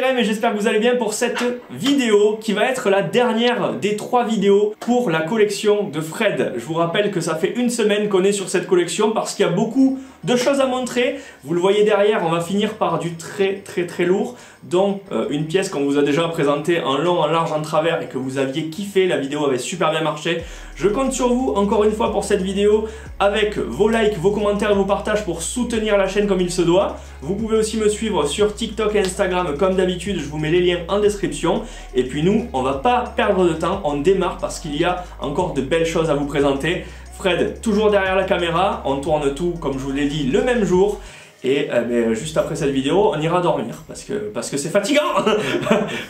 CRM et j'espère que vous allez bien pour cette vidéo qui va être la dernière des 3 vidéos pour la collection de Fred. Je vous rappelle que ça fait une semaine qu'on est sur cette collection parce qu'il y a beaucoup de choses à montrer. Vous le voyez derrière, on va finir par du très lourd, dont une pièce qu'on vous a déjà présentée en long, en large, en travers et que vous aviez kiffé. La vidéo avait super bien marché. Je compte sur vous encore une fois pour cette vidéo avec vos likes, vos commentaires et vos partages pour soutenir la chaîne comme il se doit. Vous pouvez aussi me suivre sur TikTok et Instagram comme d'habitude, je vous mets les liens en description. Et puis nous, on va pas perdre de temps, on démarre parce qu'il y a encore de belles choses à vous présenter. Fred, toujours derrière la caméra, on tourne tout comme je vous l'ai dit le même jour. Et juste après cette vidéo, on ira dormir parce que c'est fatigant.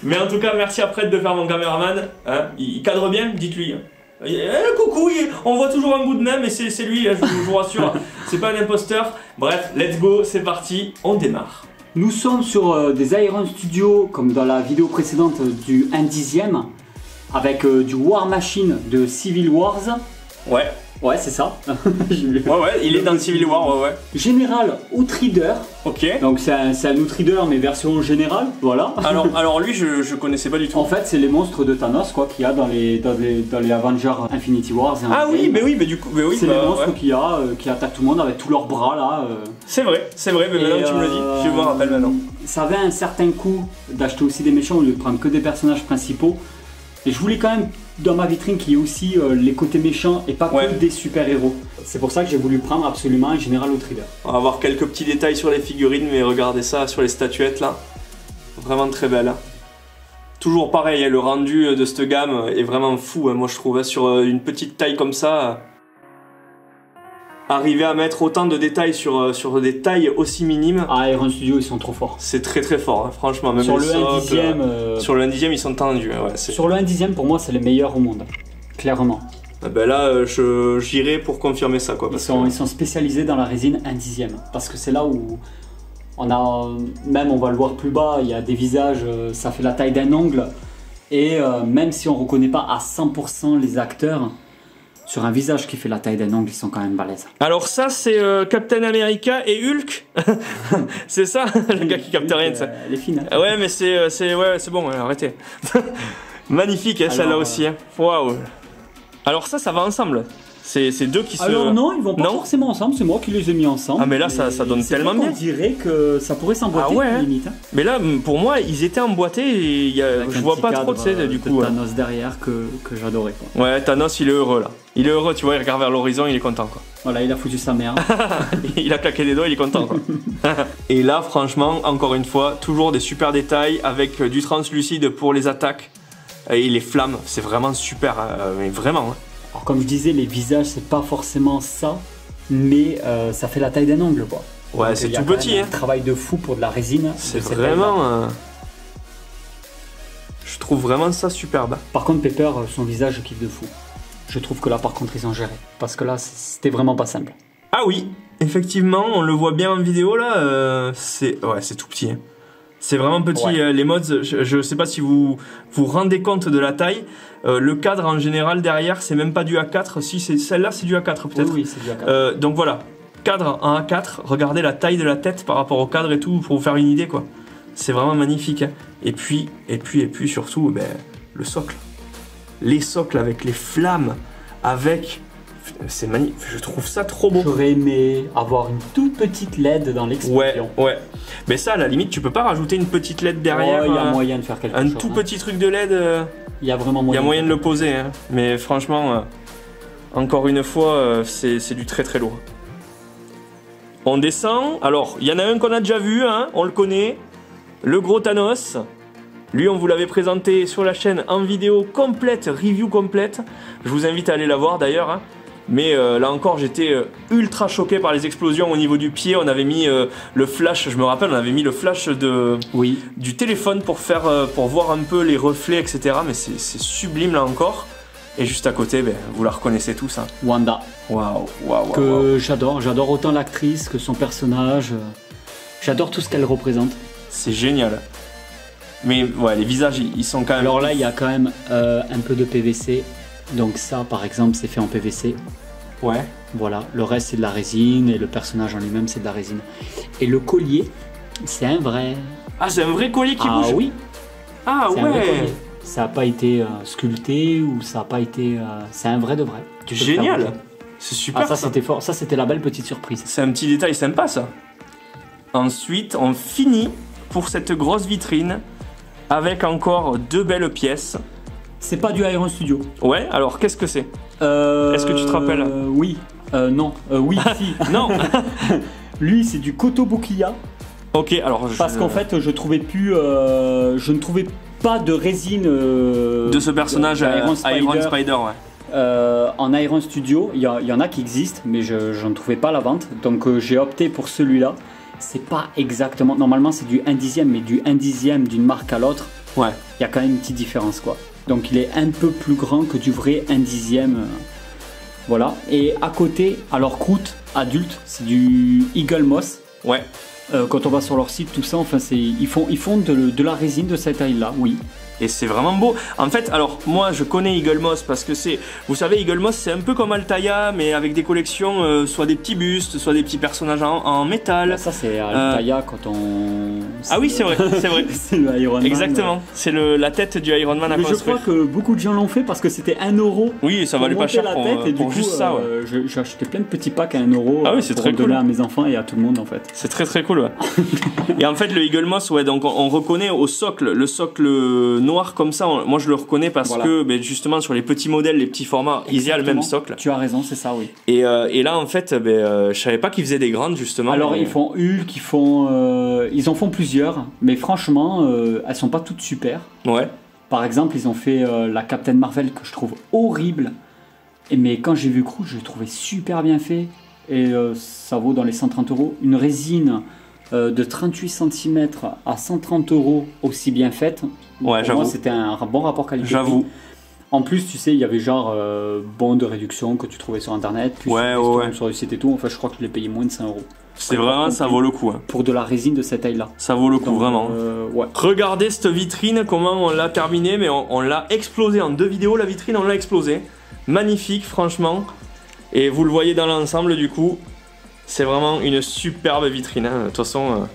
Mais en tout cas, merci à Fred de faire mon caméraman. Hein, il cadre bien, dites-lui. Coucou, on voit toujours un bout de nez, mais c'est lui, je vous rassure, c'est pas un imposteur. Bref, let's go, c'est parti, on démarre. Nous sommes sur des Iron Studio, comme dans la vidéo précédente du 1/10, avec du War Machine de Civil Wars. Ouais. Ouais, c'est ça. ouais, il est dans le Civil War, ouais. Général Outrider. Ok. Donc c'est un Outrider, mais version générale, voilà. Alors lui, je connaissais pas du tout. En fait, c'est les monstres de Thanos, quoi, qu'il y a dans les Avengers Infinity Wars. Ah oui, mais du coup, c'est les monstres qu'il y a, qui attaquent tout le monde avec tous leurs bras, là. C'est vrai, mais maintenant que tu me le dis, je me rappelle maintenant. Ça avait un certain coût d'acheter aussi des méchants au lieu de prendre que des personnages principaux. Et je voulais quand même, dans ma vitrine, qu'il y ait aussi les côtés méchants et pas que des super-héros. C'est pour ça que j'ai voulu prendre absolument un Général Outrider. On va avoir quelques petits détails sur les figurines, mais regardez ça, sur les statuettes là. Vraiment très belle. Hein. Toujours pareil, hein, le rendu de cette gamme est vraiment fou, hein, moi je trouve. Hein, sur une petite taille comme ça, arriver à mettre autant de détails sur des tailles aussi minimes. Ah, Iron Studio, ils sont trop forts. C'est très fort, hein, franchement. Même sur le 1/10, sur le 1/10, ils sont tendus. Ouais, sur le 1/10, pour moi, c'est les meilleurs au monde. Clairement. Ben là, j'irai pour confirmer ça. Quoi, ils sont spécialisés dans la résine 1/10. Parce que c'est là où on a, même on va le voir plus bas, il y a des visages, ça fait la taille d'un ongle. Et même si on ne reconnaît pas à 100% les acteurs, sur un visage qui fait la taille d'un ongle, ils sont quand même balèzes. Alors ça, c'est Captain America et Hulk. C'est ça, le gars qui capte rien de ça. Elle est fine. Hein. Ouais, mais c'est bon, arrêtez. Magnifique, hein, celle-là aussi. Waouh. Alors ça va ensemble. C'est deux qui se... Alors non, ils vont pas forcément ensemble, c'est moi qui les ai mis ensemble. Ah mais là, ça donne tellement bien. On dirait que ça pourrait s'emboîter, limite. Hein. Mais là, pour moi, ils étaient emboîtés et je vois pas trop, tu sais, du coup. Thanos derrière que j'adorais. Ouais, Thanos, il est heureux là. Il est heureux, tu vois, il regarde vers l'horizon, il est content quoi. Voilà, il a foutu sa merde. Il a claqué des doigts, il est content quoi. Et là, franchement, encore une fois, toujours des super détails avec du translucide pour les attaques et les flammes. C'est vraiment super, mais vraiment. Hein. Alors, comme je disais, les visages, c'est pas forcément ça, mais ça fait la taille d'un ongle quoi. Ouais, c'est tout petit. Un travail de fou pour de la résine. C'est vraiment. Je trouve vraiment ça superbe. Par contre, Pepper, son visage, je kiffe de fou. Je trouve que là, par contre, ils ont géré. Parce que là, c'était vraiment pas simple. Ah oui, effectivement, on le voit bien en vidéo là. C'est tout petit. Hein. C'est vraiment petit. Ouais. Les mods, je sais pas si vous vous rendez compte de la taille. Le cadre en général derrière, c'est même pas du A4. Si c'est celle-là, c'est du A4 peut-être. Oui, c'est du A4. Donc voilà, cadre en A4. Regardez la taille de la tête par rapport au cadre et tout pour vous faire une idée quoi. C'est vraiment magnifique. Hein. Et puis surtout, le socle. Les socles avec les flammes, avec... C'est magnifique, je trouve ça trop beau. J'aurais aimé avoir une toute petite LED dans l'explosion. Ouais. Mais ça, à la limite, tu peux pas rajouter une petite LED derrière. Il y a moyen de faire quelque chose. Un tout petit truc de LED. Il y a vraiment moyen. Il y a moyen de le poser. Hein. Mais franchement, encore une fois, c'est du très lourd. On descend. Alors, il y en a un qu'on a déjà vu, hein, on le connaît. Le gros Thanos. Lui, on vous l'avait présenté sur la chaîne en vidéo complète, review complète. Je vous invite à aller la voir d'ailleurs. Hein. Mais là encore, j'étais ultra choqué par les explosions au niveau du pied. On avait mis le flash, je me rappelle, on avait mis le flash du téléphone pour voir un peu les reflets, etc. Mais c'est sublime là encore. Et juste à côté, vous la reconnaissez tous. Hein. Wanda. Waouh. Que j'adore autant l'actrice que son personnage. J'adore tout ce qu'elle représente. C'est génial. Mais ouais, les visages, ils sont quand même... Alors là, il y a quand même un peu de PVC. Donc ça, par exemple, c'est fait en PVC. Ouais. Voilà, le reste, c'est de la résine. Et le personnage en lui-même, c'est de la résine. Et le collier, c'est un vrai. Ah, c'est un vrai collier qui bouge. Oui. Ah C'est un vrai ouais. collier. Ça n'a pas été sculpté ou ça n'a pas été... c'est un vrai de vrai. Tu peux le faire Génial. bouger. C'est super. Ah, ça c'était fort. Ça c'était la belle petite surprise. C'est un petit détail sympa ça. Ensuite, on finit pour cette grosse vitrine avec encore 2 belles pièces. C'est pas du Iron Studio. Ouais, alors qu'est-ce que c'est? Est-ce que tu te rappelles? Oui. Non. Oui, si. Non. Lui, c'est du Kotobukiya. Ok, alors Parce qu'en fait, je ne trouvais pas de résine de ce personnage Iron Iron Spider, ouais. En Iron Studio, il y en a qui existent, mais je ne trouvais pas la vente. Donc j'ai opté pour celui-là. C'est pas exactement. Normalement, c'est du 1/10, mais du 1/10 d'une marque à l'autre, Ouais. il y a quand même une petite différence, quoi. Donc il est un peu plus grand que du vrai 1/10. Voilà. Et à côté, alors croûte adulte, c'est du Eagle Moss. Ouais. Quand on va sur leur site, tout ça, enfin, ils font de la résine de cette taille-là, oui. Et c'est vraiment beau. En fait, alors moi je connais Eagle Moss parce que c'est, vous savez, Eagle Moss c'est un peu comme Altaïa, mais avec des collections, soit des petits bustes, soit des petits personnages en métal. Ça c'est Altaïa quand on... Ah oui, c'est vrai, c'est vrai. C'est le Iron Man. Exactement, c'est la tête du Iron Man à Mais je construire. crois que beaucoup de gens l'ont fait parce que c'était 1 euro. Oui, ça valait pour pas monter cher la pour, tête, et du pour coup, juste ça. Ouais. J'ai acheté plein de petits packs à 1 euro. Ah oui, c'est pour très donner cool. à mes enfants et à tout le monde en fait. C'est très très cool. Ouais. Et en fait, le Eagle Moss, ouais, donc on reconnaît au socle, le socle noir comme ça. Moi je le reconnais parce Voilà. que ben, justement sur les petits modèles, les petits formats, il y a le même socle. Tu as raison, c'est ça, oui. Et là en fait, je savais pas qu'ils faisaient des grandes justement. Alors mais... ils font Hulk, ils en font plusieurs, mais franchement, elles sont pas toutes super. Ouais. Par exemple, ils ont fait la Captain Marvel que je trouve horrible. Mais quand j'ai vu Groot, je l'ai trouvé super bien fait. Et ça vaut dans les 130 euros. Une résine de 38 cm à 130 euros aussi bien faite. Ouais, Pour j'avoue. moi, c'était un bon rapport qualité-prix. J'avoue. En plus, tu sais, il y avait genre bon de réduction que tu trouvais sur internet, puis Ouais, sur, ouais. sur le site et tout. Enfin, je crois que je l'ai payé moins de 5 euros. C'est vraiment, ça vaut le coup. Hein. Pour de la résine de cette taille-là. Ça vaut le coup, Donc, vraiment. Ouais. Regardez cette vitrine, comment on l'a terminée, mais on l'a explosé en 2 vidéos. La vitrine, on l'a explosé. Magnifique, franchement. Et vous le voyez dans l'ensemble, du coup. C'est vraiment une superbe vitrine. Hein. De toute façon.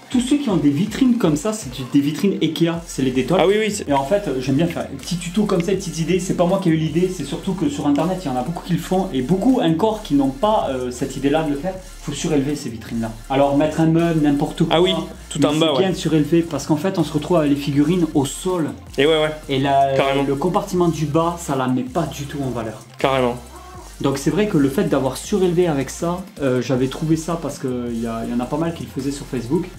Tous ceux qui ont des vitrines comme ça, c'est des vitrines Ikea, c'est les détoiles. Ah oui, oui. Et en fait, j'aime bien faire des petits tutos comme ça, des petites idées. C'est pas moi qui ai eu l'idée, c'est surtout que sur internet, il y en a beaucoup qui le font et beaucoup encore qui n'ont pas cette idée-là de le faire. Il faut surélever ces vitrines-là. Alors, mettre un meuble, n'importe quoi. Ah oui, tout en bas, C'est bien ouais. de surélever parce qu'en fait, on se retrouve avec les figurines au sol. Et ouais, ouais, Et là, Carrément. le compartiment du bas, ça la met pas du tout en valeur. carrément. Donc c'est vrai que le fait d'avoir surélevé avec ça, j'avais trouvé ça parce qu'il y en a pas mal qui le faisaient sur Facebook.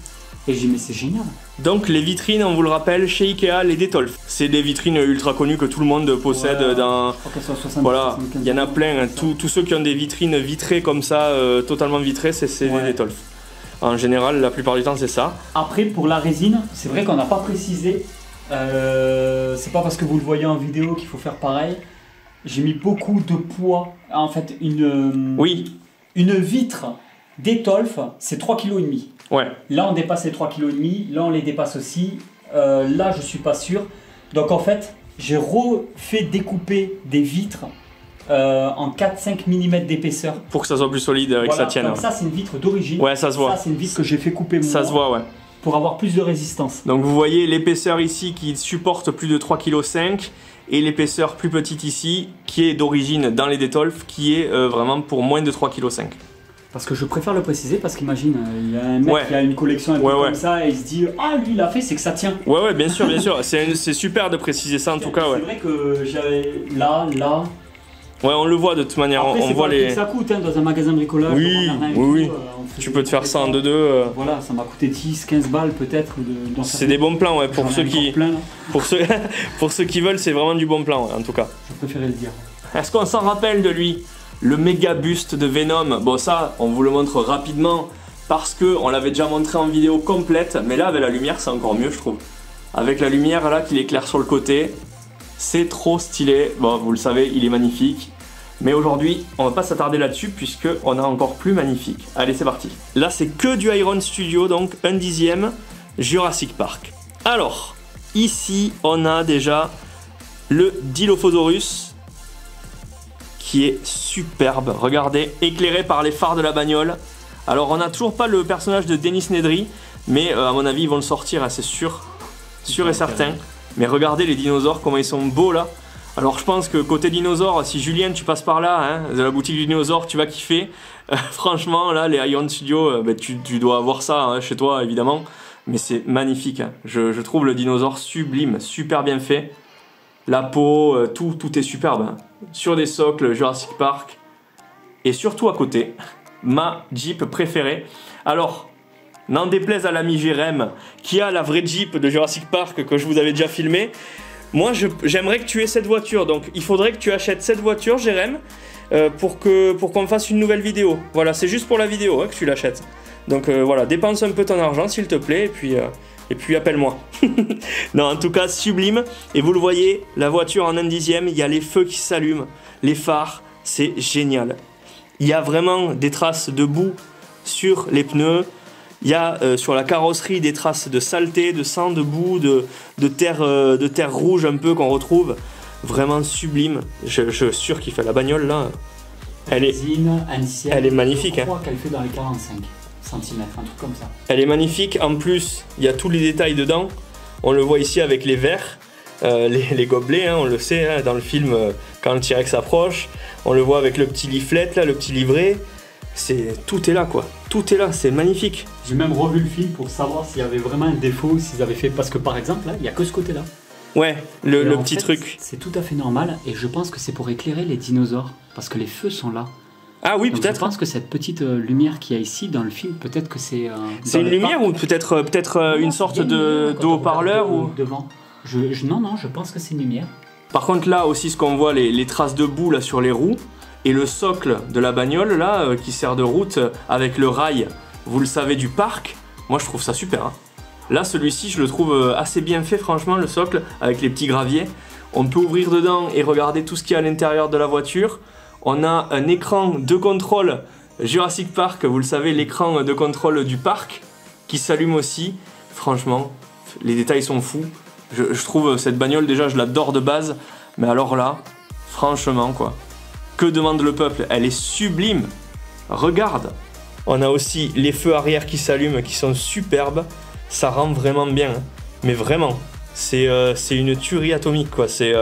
Et j'ai dit mais c'est génial. Donc les vitrines, on vous le rappelle, chez Ikea, les Detolf. C'est des vitrines ultra connues que tout le monde possède Ouais, dans... Je crois qu'elles sont à 70, Voilà, 75. il y en a plein. Tous ceux qui ont des vitrines vitrées comme ça, totalement vitrées, c'est Ouais. des Detolf. En général, la plupart du temps, c'est ça. Après pour la résine, c'est vrai qu'on n'a pas précisé. C'est pas parce que vous le voyez en vidéo qu'il faut faire pareil. J'ai mis beaucoup de poids. En fait, Oui, une vitre Detolf, c'est 3,5 kg. ouais. Là, on dépasse les 3,5 kg. Là, on les dépasse aussi. Là, je suis pas sûr. Donc, en fait, j'ai refait découper des vitres en 4-5 mm d'épaisseur. Pour que ça soit plus solide et que ça tienne. Donc, ça, c'est une vitre d'origine. Ouais, ça se voit. Ça, c'est une vitre que j'ai fait couper moi Ça se voit, ouais. pour avoir plus de résistance. Donc vous voyez l'épaisseur ici qui supporte plus de 3,5 kg et l'épaisseur plus petite ici qui est d'origine dans les Detolf qui est vraiment pour moins de 3,5 kg. Parce que je préfère le préciser parce qu'imagine, il y a un mec Ouais. qui a une collection un peu Ouais, comme ouais. ça et il se dit ah lui il a fait c'est que ça tient. Ouais, ouais, bien sûr, bien sûr. C'est super de préciser ça en tout cas, ouais. C'est vrai que j'avais là. Ouais, on le voit de toute manière, Après, on c'est voit pas le prix les... que ça coûte hein, dans un magasin de bricolage. Oui, au Bernardin et oui, tout, oui. on faisait Tu peux te faire ça en des- 2-2. Voilà, ça m'a coûté 10-15 balles peut-être. C'est des bons plans, ouais, pour ceux qui... Plein, là. Pour ceux qui veulent, c'est vraiment du bon plan, ouais, en tout cas. Je préférais le dire. Est-ce qu'on s'en rappelle de lui? Le méga buste de Venom. Bon, ça, on vous le montre rapidement parce que on l'avait déjà montré en vidéo complète, mais là, avec la lumière, c'est encore mieux, je trouve. Avec la lumière, là, qu'il éclaire sur le côté, c'est trop stylé. Bon, vous le savez, il est magnifique. Mais aujourd'hui, on va pas s'attarder là-dessus puisque on a encore plus magnifique. Allez, c'est parti. Là, c'est que du Iron Studio, donc 1/10 Jurassic Park. Alors, ici, on a déjà le Dilophosaurus qui est superbe. Regardez, éclairé par les phares de la bagnole. Alors, on n'a toujours pas le personnage de Dennis Nedry, mais à mon avis ils vont le sortir, hein, c'est sûr et certain. Mais regardez les dinosaures, comment ils sont beaux là. Alors je pense que côté dinosaures, si Julien tu passes par là, hein, de la boutique du dinosaure, tu vas kiffer. Franchement là, les Ion Studio, tu dois avoir ça hein, chez toi évidemment. Mais c'est magnifique, hein. Je trouve le dinosaure sublime, super bien fait. La peau, tout est superbe. Hein. Sur des socles, Jurassic Park. Et surtout à côté, ma Jeep préférée. Alors, n'en déplaise à l'ami Jérém, qui a la vraie Jeep de Jurassic Park que je vous avais déjà filmé. Moi, j'aimerais que tu aies cette voiture. Donc, il faudrait que tu achètes cette voiture, Jérém, pour qu'on fasse une nouvelle vidéo. Voilà, c'est juste pour la vidéo hein, que tu l'achètes. Donc voilà, dépense un peu ton argent s'il te plaît et puis appelle-moi. Non, en tout cas, sublime. Et vous le voyez, la voiture en 1/10e, il y a les feux qui s'allument, les phares, c'est génial. Il y a vraiment des traces de boue sur les pneus. Il y a sur la carrosserie des traces de saleté, de sang, de boue, de terre rouge un peu qu'on retrouve. Vraiment sublime. Je surkiffe la bagnole là. Elle est magnifique. Je crois qu'elle fait dans les 45 cm, un truc comme ça. Elle est magnifique. En plus, il y a tous les détails dedans. On le voit ici avec les verres, les gobelets. Hein, on le sait hein, dans le film quand le T-Rex approche. On le voit avec le petit leaflet là, le petit livret. Tout est là quoi. Tout est là. C'est magnifique. J'ai même revu le film pour savoir s'il y avait vraiment un défaut, s'ils avaient fait. Parce que par exemple là, il y a que ce côté-là. Ouais, le petit truc. C'est tout à fait normal et je pense que c'est pour éclairer les dinosaures parce que les feux sont là. Ah oui, peut-être. Je pense que cette petite lumière qu'il y a ici dans le film, peut-être que c'est. C'est une lumière ou peut-être une sorte de haut-parleur ou devant. Non, je pense que c'est une lumière. Par contre là aussi, ce qu'on voit, les traces de boue là sur les roues et le socle de la bagnole là qui sert de route avec le rail. Vous le savez du parc. Moi, je trouve ça super. Hein. Là, celui-ci, je le trouve assez bien fait, franchement, le socle, avec les petits graviers. On peut ouvrir dedans et regarder tout ce qu'il y a à l'intérieur de la voiture. On a un écran de contrôle Jurassic Park, vous le savez, l'écran de contrôle du parc, qui s'allume aussi. Franchement, les détails sont fous. Je trouve cette bagnole, déjà, je l'adore de base. Mais alors là, franchement, quoi. Que demande le peuple? Elle est sublime. Regarde. On a aussi les feux arrière qui s'allument, qui sont superbes. Ça rend vraiment bien, hein. Mais vraiment, c'est une tuerie atomique quoi. Je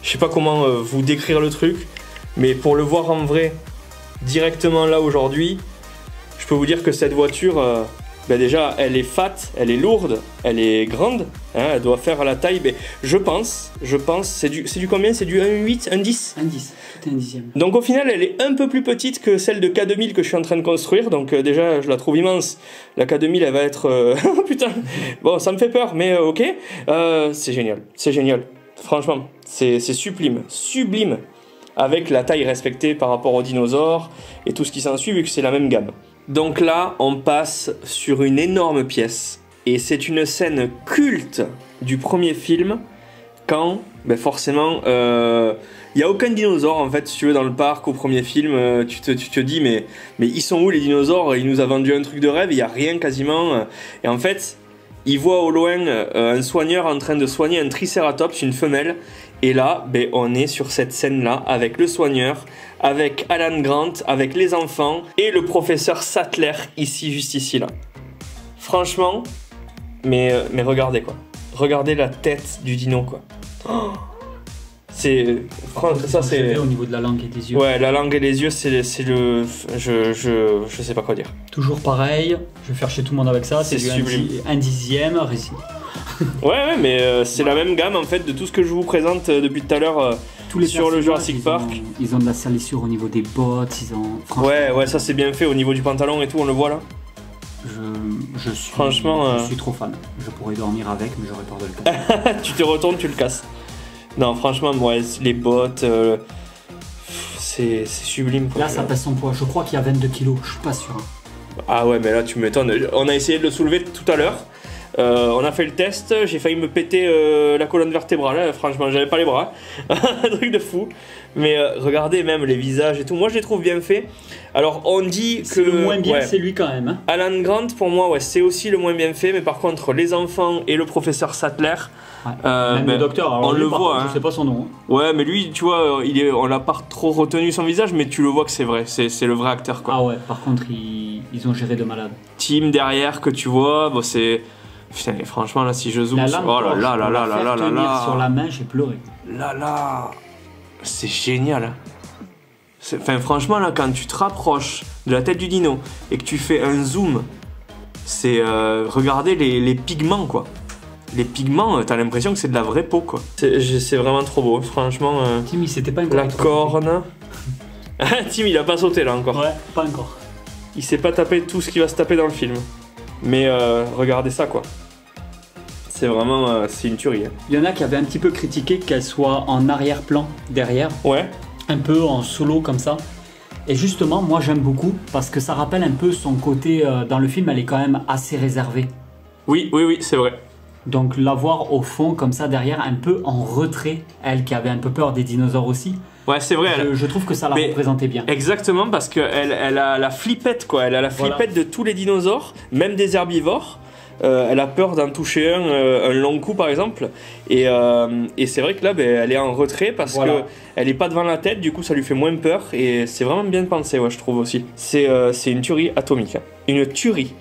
sais pas comment vous décrire le truc, mais pour le voir en vrai, directement là aujourd'hui, je peux vous dire que cette voiture, déjà elle est fat, elle est lourde, elle est grande, hein, elle doit faire la taille, mais je pense, c'est du combien? C'est du 1,8, 1,10? 1,10, tout est 1/10e. Donc au final elle est un peu plus petite que celle de K2000 que je suis en train de construire, donc déjà je la trouve immense. La K2000 elle va être... putain, bon ça me fait peur, mais ok, c'est génial, franchement, c'est sublime, avec la taille respectée par rapport aux dinosaures et tout ce qui s'ensuit vu que c'est la même gamme. Donc là, on passe sur une énorme pièce et c'est une scène culte du premier film quand, forcément, il n'y a aucun dinosaure en fait, si tu veux, dans le parc au premier film. Tu te dis, mais ils sont où les dinosaures? Il nous a vendu un truc de rêve, il n'y a rien quasiment. Et en fait, il voit au loin un soigneur en train de soigner un tricératops, une femelle. Et là, on est sur cette scène-là avec le soigneur, avec Alan Grant, avec les enfants et le professeur Sattler ici, juste ici, là. Franchement, mais regardez quoi. Regardez la tête du dino quoi. Oh, ça c'est au niveau de la langue et des yeux. Ouais, la langue et les yeux, c'est le... Je sais pas quoi dire. Toujours pareil, je vais faire chez tout le monde avec ça. C'est du sublime. 1/10e résine. Ouais, mais c'est la même gamme en fait de tout ce que je vous présente depuis tout à l'heure sur le Jurassic Park. Ils ont de la salissure au niveau des bottes, Ouais, ça c'est bien fait au niveau du pantalon et tout, on le voit là. Je suis trop fan. Je pourrais dormir avec, mais j'aurais peur de le casser. Tu te retournes, tu le casses. Non, franchement, les bottes, c'est sublime. Là, ça pèse son poids. Je crois qu'il y a 22 kilos, je suis pas sûr. Ah ouais, mais là, tu m'étonnes. On a essayé de le soulever tout à l'heure. On a fait le test, j'ai failli me péter la colonne vertébrale, hein, franchement, j'avais pas les bras. Un truc de fou. Mais regardez même les visages et tout, moi je les trouve bien faits. Alors on dit que... le moins bien, c'est lui quand même. Hein. Alan Grant, pour moi, ouais, c'est aussi le moins bien fait, mais par contre, les enfants et le professeur Sattler... Ouais. Même le docteur, alors on lui, le voit. Contre, je sais pas son nom. Hein. Ouais, mais lui, tu vois, on n'a pas trop retenu son visage, mais tu le vois que c'est vrai, c'est le vrai acteur, quoi. Ah ouais, par contre, ils ont géré de malade. Team derrière que tu vois, bon, c'est... Putain, franchement, là, si je zoome... Oh là là là là là là là. Sur la main, j'ai pleuré. Là... C'est génial. Enfin, franchement, là, quand tu te rapproches de la tête du dino et que tu fais un zoom, c'est... regardez les pigments, quoi. Les pigments, t'as l'impression que c'est de la vraie peau, quoi. C'est vraiment trop beau, franchement. Tim, il s'était pas encore... La corne... Tim, il a pas sauté, là, encore. Ouais, pas encore. Il s'est pas tapé tout ce qui va se taper dans le film. Mais regardez ça, quoi. C'est vraiment... c'est une tuerie. Hein. Il y en a qui avaient un petit peu critiqué qu'elle soit en arrière-plan, derrière. Ouais. Un peu en solo, comme ça. Et justement, moi, j'aime beaucoup, parce que ça rappelle un peu son côté... dans le film, elle est quand même assez réservée. Oui, c'est vrai. Donc, la voir au fond, comme ça, derrière, un peu en retrait. Elle qui avait un peu peur des dinosaures aussi. Ouais, c'est vrai. Je trouve que ça la représentait bien. Exactement, parce qu'elle a la flippette, quoi. Elle a la flippette de tous les dinosaures, même des herbivores. Elle a peur d'en toucher un long coup, par exemple. Et c'est vrai que là, elle est en retrait parce qu'elle n'est pas devant la tête, du coup, ça lui fait moins peur. Et c'est vraiment bien pensé, ouais, je trouve aussi. C'est une tuerie atomique. Hein. Une tuerie.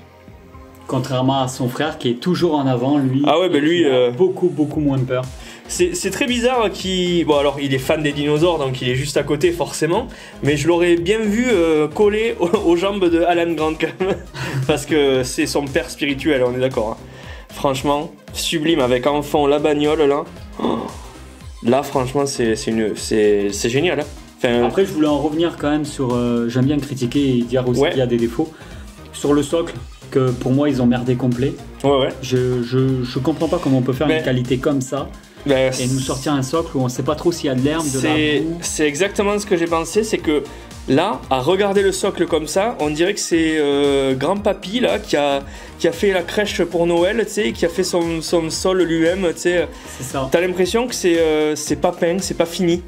Contrairement à son frère qui est toujours en avant, lui. Ah ouais, lui. A beaucoup moins peur. C'est très bizarre qu'il... Bon, alors, il est fan des dinosaures, donc il est juste à côté, forcément. Mais je l'aurais bien vu collé aux jambes de Alan Grant, quand même. Parce que c'est son père spirituel, on est d'accord. Hein. Franchement, sublime, avec en fond la bagnole, là. Oh. Là, franchement, c'est génial. Hein. Enfin, après, je voulais en revenir quand même sur... j'aime bien critiquer et dire aussi qu'il y a des défauts. Sur le socle, que pour moi, ils ont merdé complet. Ouais. Je comprends pas comment on peut faire une qualité comme ça. Et nous sortir un socle où on sait pas trop s'il y a de l'herbe, de la boue. C'est exactement ce que j'ai pensé, c'est que là, à regarder le socle comme ça, on dirait que c'est grand-papy là qui a fait la crèche pour Noël, tu sais, qui a fait son sol lui-même, tu sais. C'est ça. T'as l'impression que c'est pas peint, c'est pas fini.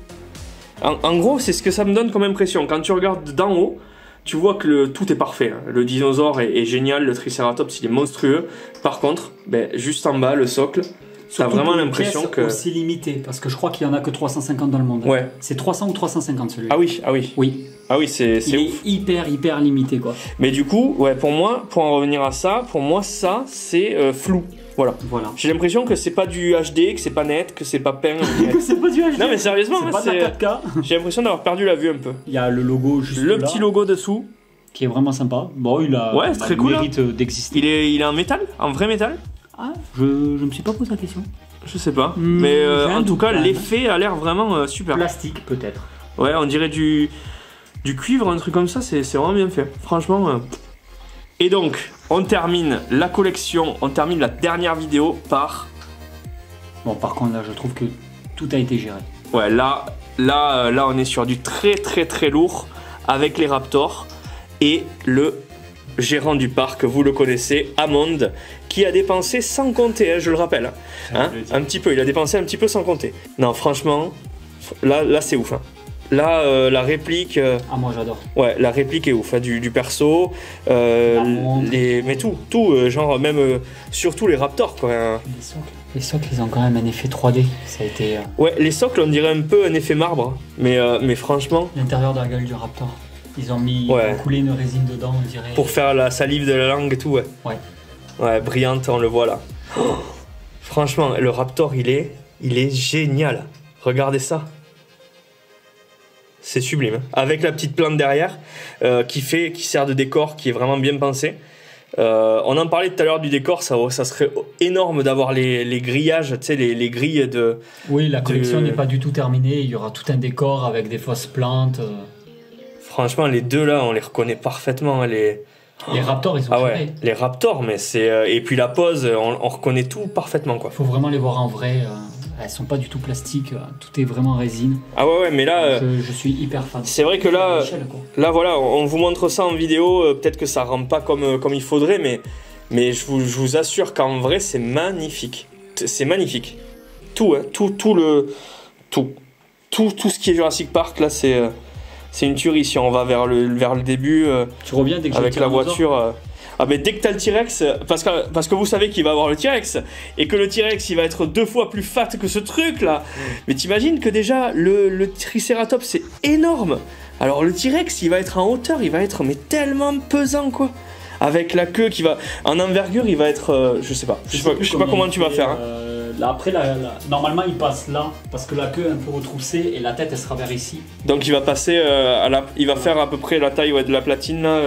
En gros, c'est ce que ça me donne comme impression. Quand tu regardes d'en haut, tu vois que tout est parfait. Hein. Le dinosaure est génial, le Triceratops il est monstrueux. Par contre, juste en bas, le socle... T'as vraiment l'impression que... aussi limité, parce que je crois qu'il y en a que 350 dans le monde. Ouais. C'est 300 ou 350 celui-là. Ah oui. Oui. Ah oui, c'est ouf. Il est hyper limité, quoi. Mais du coup, ouais, pour moi, pour en revenir à ça, pour moi, ça, c'est flou. Voilà. J'ai l'impression que c'est pas du HD, que c'est pas net, que c'est pas peint. Que c'est pas du HD. Non mais sérieusement, c'est pas de la 4K. J'ai l'impression d'avoir perdu la vue un peu. Il y a le logo juste le là. petit logo dessous. Qui est vraiment sympa. Bon, il a très le mérite d'exister. Il est en métal, en vrai métal. Ah, je me suis pas posé la question. Je sais pas, mais en tout cas l'effet a l'air vraiment super. Plastique peut-être. Ouais, on dirait du cuivre, un truc comme ça, c'est vraiment bien fait. Franchement. Et donc, on termine la collection, on termine la dernière vidéo par... Bon, par contre là, je trouve que tout a été géré. Ouais, là on est sur du très lourd avec les Raptors et le gérant du parc, vous le connaissez, Hammond, qui a dépensé sans compter, hein, je le rappelle. Hein, un petit peu, il a dépensé un petit peu sans compter. Non, franchement, là c'est ouf. Hein. Là, la réplique... Ah, moi j'adore. Ouais, la réplique est ouf, hein, du perso, mais tout, genre même, surtout les Raptors, quoi. Hein. Les socles, ils ont quand même un effet 3D, ça a été... Ouais, les socles, on dirait un peu un effet marbre, mais franchement... L'intérieur de la gueule du Raptor. Ils ont coulé une résine dedans, on dirait. Pour faire la salive de la langue et tout, ouais. Ouais, brillante, on le voit là. Oh, franchement, le Raptor, il est génial. Regardez ça. C'est sublime. Hein. Avec la petite plante derrière, qui sert de décor, qui est vraiment bien pensé. On en parlait tout à l'heure du décor, ça serait énorme d'avoir les grillages, tu sais, les grilles de... Oui, la collection n'est pas du tout terminée, il y aura tout un décor avec des fausses plantes. Franchement, les deux là, on les reconnaît parfaitement. Les Raptors, ils sont ouais, les Raptors, mais c'est... et puis la pose, on reconnaît tout parfaitement, quoi. Faut vraiment les voir en vrai. Elles sont pas du tout plastiques, tout est vraiment résine. Ah ouais, mais là... Je suis hyper fan. C'est vrai que là, voilà, on vous montre ça en vidéo, peut-être que ça rend pas comme il faudrait, Mais je vous assure qu'en vrai, c'est magnifique. C'est magnifique. Tout, hein, tout ce qui est Jurassic Park, là, c'est une tuerie. Si on va vers le début, tu reviens dès que avec la voiture. Ah ben dès que t'as le T-Rex, parce que vous savez qu'il va avoir le T-Rex, et que le T-Rex il va être 2 fois plus fat que ce truc là. Mais t'imagines que déjà le Triceratops c'est énorme. Alors le T-Rex il va être en hauteur, il va être mais tellement pesant quoi. Avec la queue qui va en envergure, il va être je sais pas comment tu vas faire. Hein. Après, normalement, il passe là parce que la queue est un peu retroussée et la tête elle sera vers ici. Donc il va passer il va faire à peu près la taille de la platine là.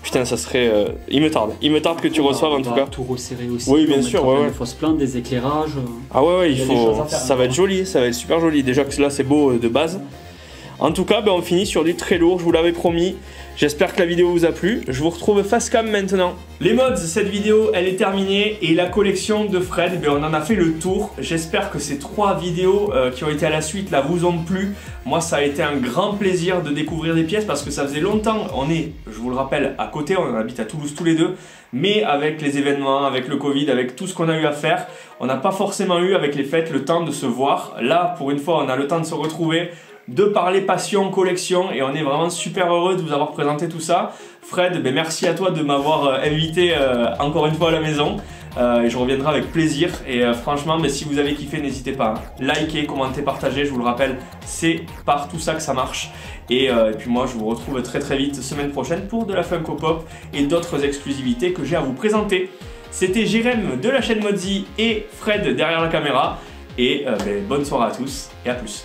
Putain, ça serait. Il me tarde que tu reçoives en tout cas. Tout resserrer aussi. Oui, bien sûr. Ouais. Des fausses plantes, des éclairages. Ah ouais, il faut. Ça va être joli, ça va être super joli. Déjà que là c'est beau de base. En tout cas, ben, on finit sur du très lourd, je vous l'avais promis. J'espère que la vidéo vous a plu. Je vous retrouve face cam maintenant. Les mods, cette vidéo, elle est terminée. Et la collection de Fred, ben, on en a fait le tour. J'espère que ces 3 vidéos qui ont été à la suite là vous ont plu. Moi, ça a été un grand plaisir de découvrir des pièces parce que ça faisait longtemps. On est, je vous le rappelle, à côté. On habite à Toulouse tous les deux. Mais avec les événements, avec le Covid, avec tout ce qu'on a eu à faire, on n'a pas forcément eu, avec les fêtes, le temps de se voir. Là, pour une fois, on a le temps de se retrouver, de parler passion, collection, et on est vraiment super heureux de vous avoir présenté tout ça. Fred, ben merci à toi de m'avoir invité encore une fois à la maison. Et je reviendrai avec plaisir. Et franchement, ben, si vous avez kiffé, n'hésitez pas. Likez, commentez, partagez. Je vous le rappelle, c'est par tout ça que ça marche. Et puis moi, je vous retrouve très très vite semaine prochaine pour de la Funko Pop et d'autres exclusivités que j'ai à vous présenter. C'était Jérém de la chaîne Modzy et Fred derrière la caméra. Et ben, bonne soirée à tous et à plus.